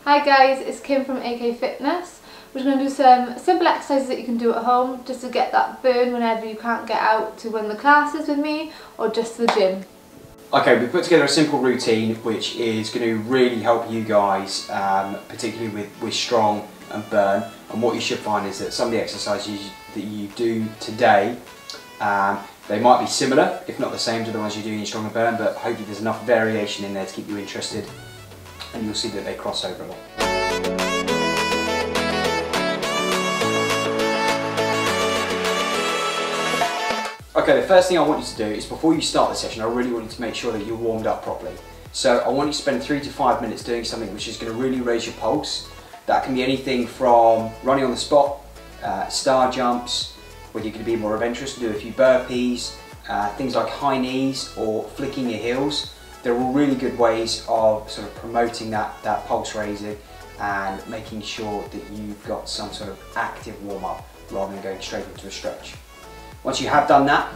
Hi guys, it's Kim from AK Fitness. We're going to do some simple exercises that you can do at home just to get that burn whenever you can't get out to one of the classes with me or just to the gym. Okay, we've put together a simple routine which is going to really help you guys, particularly with strong and burn. And what you should find is that some of the exercises that you do today, they might be similar, if not the same to the ones you do in strong and burn, but hopefully there's enough variation in there to keep you interested, and you'll see that they cross over a lot. Okay, the first thing I want you to do is before you start the session, I really want you to make sure that you're warmed up properly. So I want you to spend 3 to 5 minutes doing something which is going to really raise your pulse. That can be anything from running on the spot, star jumps, where you're going to be more adventurous, do a few burpees, things like high knees or flicking your heels. They're all really good ways of sort of promoting that pulse raising and making sure that you've got some sort of active warm-up rather than going straight into a stretch. Once you have done that,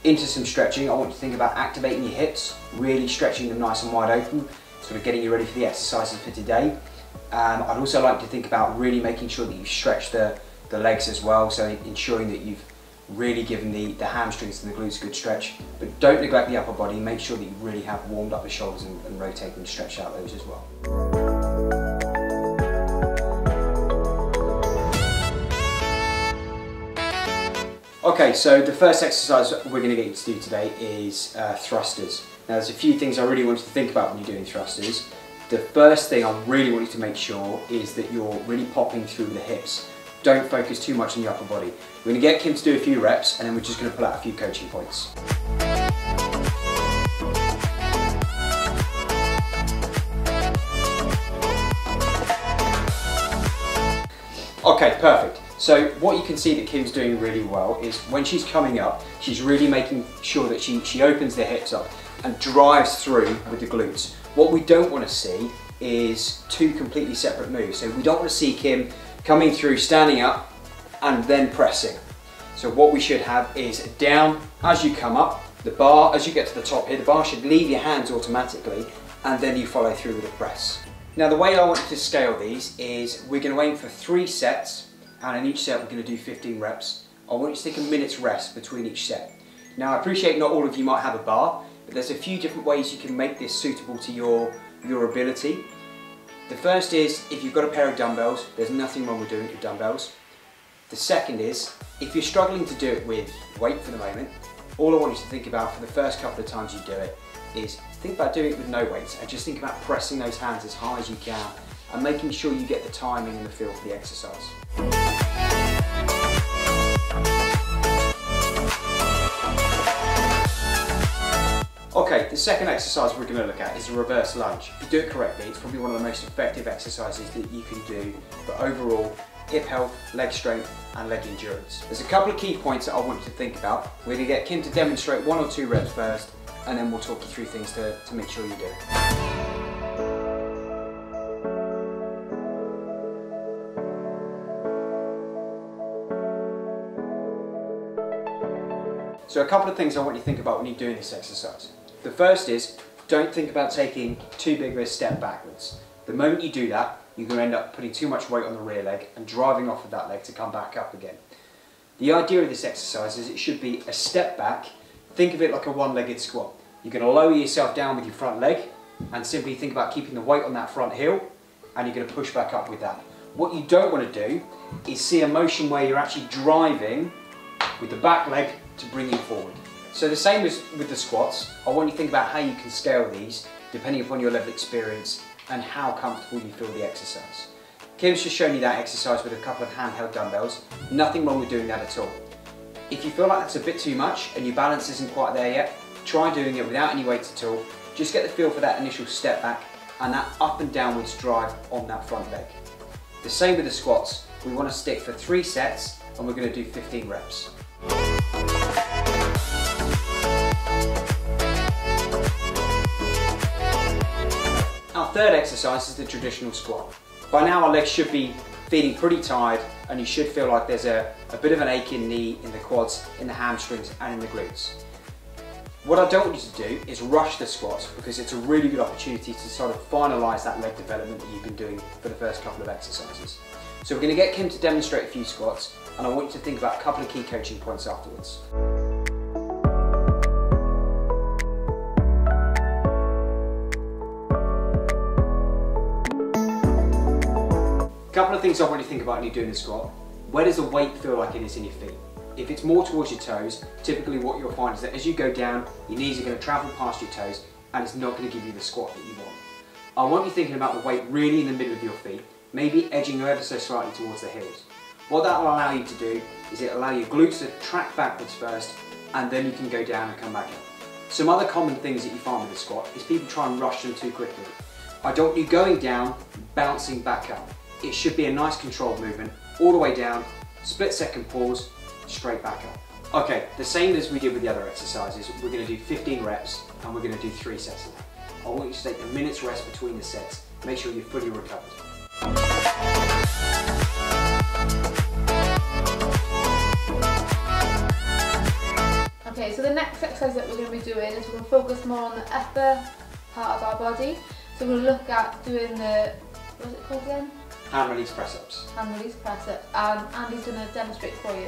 into some stretching, I want you to think about activating your hips, really stretching them nice and wide open, sort of getting you ready for the exercises for today. I'd also like to think about really making sure that you stretch the legs as well, so ensuring that you've really given the hamstrings and the glutes a good stretch, but don't neglect the upper body. Make sure that you really have warmed up the shoulders and rotated and stretched out those as well. Okay, so the first exercise we're going to get you to do today is thrusters. Now there's a few things I really want you to think about when you're doing thrusters. The first thing I really want you to make sure is that you're really popping through the hips. Don't focus too much on the upper body. We're going to get Kim to do a few reps and then we're just going to pull out a few coaching points. Okay, perfect. So what you can see that Kim's doing really well is when she's coming up, she's really making sure that she opens the hips up and drives through with the glutes. What we don't want to see is two completely separate moves. So we don't want to see Kim coming through, standing up and then pressing. So what we should have is down as you come up, the bar, as you get to the top here, the bar should leave your hands automatically and then you follow through with a press. Now the way I want you to scale these is we're going to aim for 3 sets, and in each set we're going to do 15 reps. I want you to take a minute's rest between each set. Now I appreciate not all of you might have a bar, but there's a few different ways you can make this suitable to your ability. The first is, if you've got a pair of dumbbells, there's nothing wrong with doing it with dumbbells. The second is, if you're struggling to do it with weight for the moment, all I want you to think about for the first couple of times you do it is think about doing it with no weights and just think about pressing those hands as high as you can and making sure you get the timing and the feel for the exercise. Okay, the second exercise we're going to look at is a reverse lunge. If you do it correctly, it's probably one of the most effective exercises that you can do for overall hip health, leg strength and leg endurance. There's a couple of key points that I want you to think about. We're going to get Kim to demonstrate 1 or 2 reps first and then we'll talk you through things to make sure you do it. So a couple of things I want you to think about when you're doing this exercise. The first is, don't think about taking too big of a step backwards. The moment you do that, you're going to end up putting too much weight on the rear leg and driving off of that leg to come back up again. The idea of this exercise is it should be a step back. Think of it like a one-legged squat. You're going to lower yourself down with your front leg and simply think about keeping the weight on that front heel, and you're going to push back up with that. What you don't want to do is see a motion where you're actually driving with the back leg to bring you forward. So the same as with the squats, I want you to think about how you can scale these depending upon your level of experience and how comfortable you feel the exercise. Kim's just shown you that exercise with a couple of handheld dumbbells. Nothing wrong with doing that at all. If you feel like that's a bit too much and your balance isn't quite there yet, try doing it without any weights at all. Just get the feel for that initial step back and that up and downwards drive on that front leg. The same with the squats. We want to stick for 3 sets and we're going to do 15 reps. Our third exercise is the traditional squat. By now our legs should be feeling pretty tired and you should feel like there's a bit of an ache in the quads, in the hamstrings and in the glutes. What I don't want you to do is rush the squats, because it's a really good opportunity to sort of finalise that leg development that you've been doing for the first couple of exercises. So we're going to get Kim to demonstrate a few squats, and I want you to think about a couple of key coaching points afterwards. A couple of things I want you to think about when you're doing the squat. Where does the weight feel like it is in your feet? If it's more towards your toes, typically what you'll find is that as you go down, your knees are going to travel past your toes, and it's not going to give you the squat that you want. I want you thinking about the weight really in the middle of your feet, maybe edging ever so slightly towards the heels. What that will allow you to do is it allow your glutes to track backwards first, and then you can go down and come back up. Some other common things that you find with the squat is people try and rush them too quickly. I don't want you going down, bouncing back up. It should be a nice controlled movement, all the way down, split second pause, straight back up. Okay, the same as we did with the other exercises, we're going to do 15 reps and we're going to do 3 sets of that. I want you to take a minute's rest between the sets, make sure you're fully recovered. Okay, so the next exercise that we're going to be doing is we're going to focus more on the upper part of our body. So we're going to look at doing the, what's it called again? Hand release press ups. Hand release press ups, and Andy's going to demonstrate for you.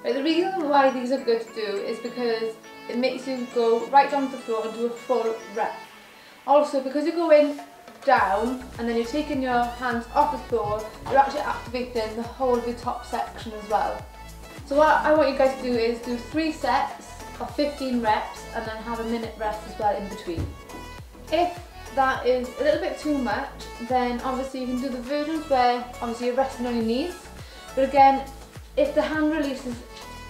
Right, the reason why these are good to do is because it makes you go right down to the floor and do a full rep. Also, because you're going down and then you're taking your hands off the floor, you're actually activating the whole of your top section as well. So what I want you guys to do is do 3 sets of 15 reps and then have a minute rest as well in between. If that is a little bit too much, then obviously you can do the versions where obviously you're resting on your knees. But again, if the hand release is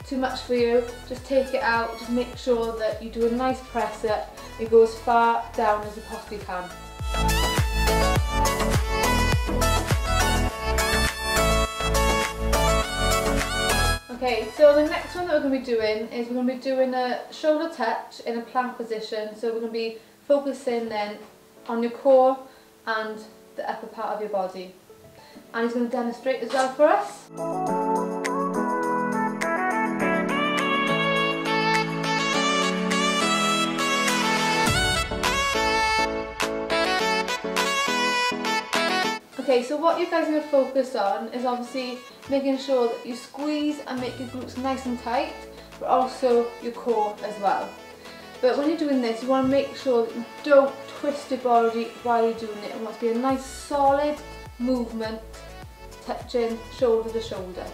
too much for you, just take it out, just make sure that you do a nice press up, it goes as far down as you possibly can. Okay, so the next one that we're going to be doing is we're going to be doing a shoulder touch in a plank position. So we're going to be focusing then on your core and the upper part of your body. And he's going to demonstrate as well for us. Okay, so what you guys are going to focus on is obviously making sure that you squeeze and make your glutes nice and tight, but also your core as well. But when you're doing this, you want to make sure that you don't twist your body while you're doing it. It wants to be a nice solid movement, touching shoulder to shoulder.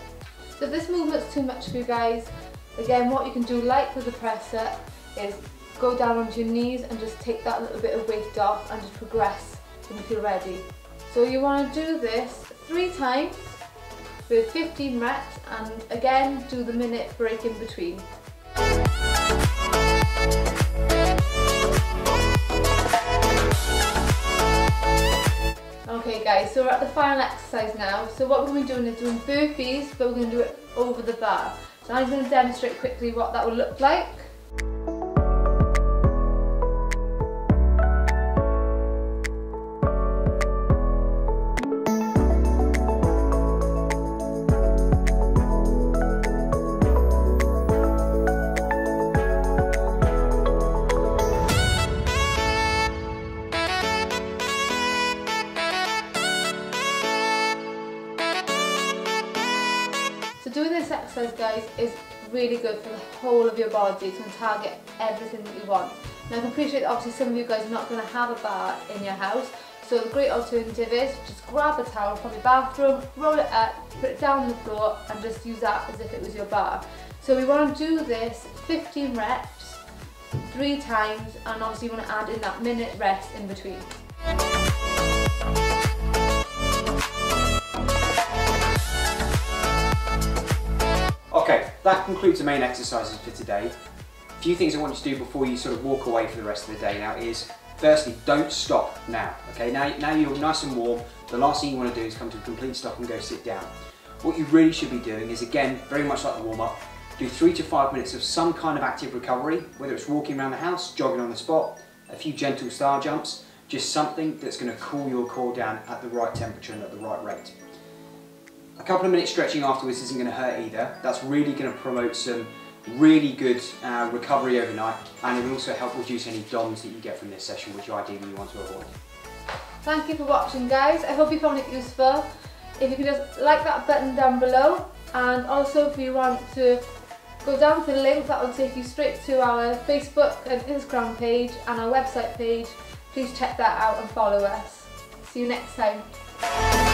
So if this movement's too much for you guys, again, what you can do, like with the press up, is go down onto your knees and just take that little bit of weight off and just progress when you feel ready. So you want to do this 3 times with 15 reps, and again do the minute break in between. Okay guys, so we're at the final exercise now. So what we're going to be doing is doing burpees, but we're going to do it over the bar. So I'm going to demonstrate quickly what that will look like. So doing this exercise, guys, is really good for the whole of your body. It's going to target everything that you want. Now I can appreciate that obviously some of you guys are not going to have a bar in your house, so the great alternative is just grab a towel from your bathroom, roll it up, put it down on the floor and just use that as if it was your bar. So we want to do this 15 reps, 3 times, and obviously you want to add in that minute rest in between. Okay, that concludes the main exercises for today. A few things I want you to do before you sort of walk away for the rest of the day now is, firstly, don't stop now. Okay, now you're nice and warm. The last thing you want to do is come to a complete stop and go sit down. What you really should be doing is, again, very much like the warm-up, do 3 to 5 minutes of some kind of active recovery, whether it's walking around the house, jogging on the spot, a few gentle star jumps, just something that's going to cool your core down at the right temperature and at the right rate. A couple of minutes stretching afterwards isn't going to hurt either. That's really going to promote some really good recovery overnight, and it will also help reduce any DOMS that you get from this session, which ideally you want to avoid. Thank you for watching, guys. I hope you found it useful. If you could just like that button down below, and also if you want to go down to the link that will take you straight to our Facebook and Instagram page and our website page, please check that out and follow us. See you next time.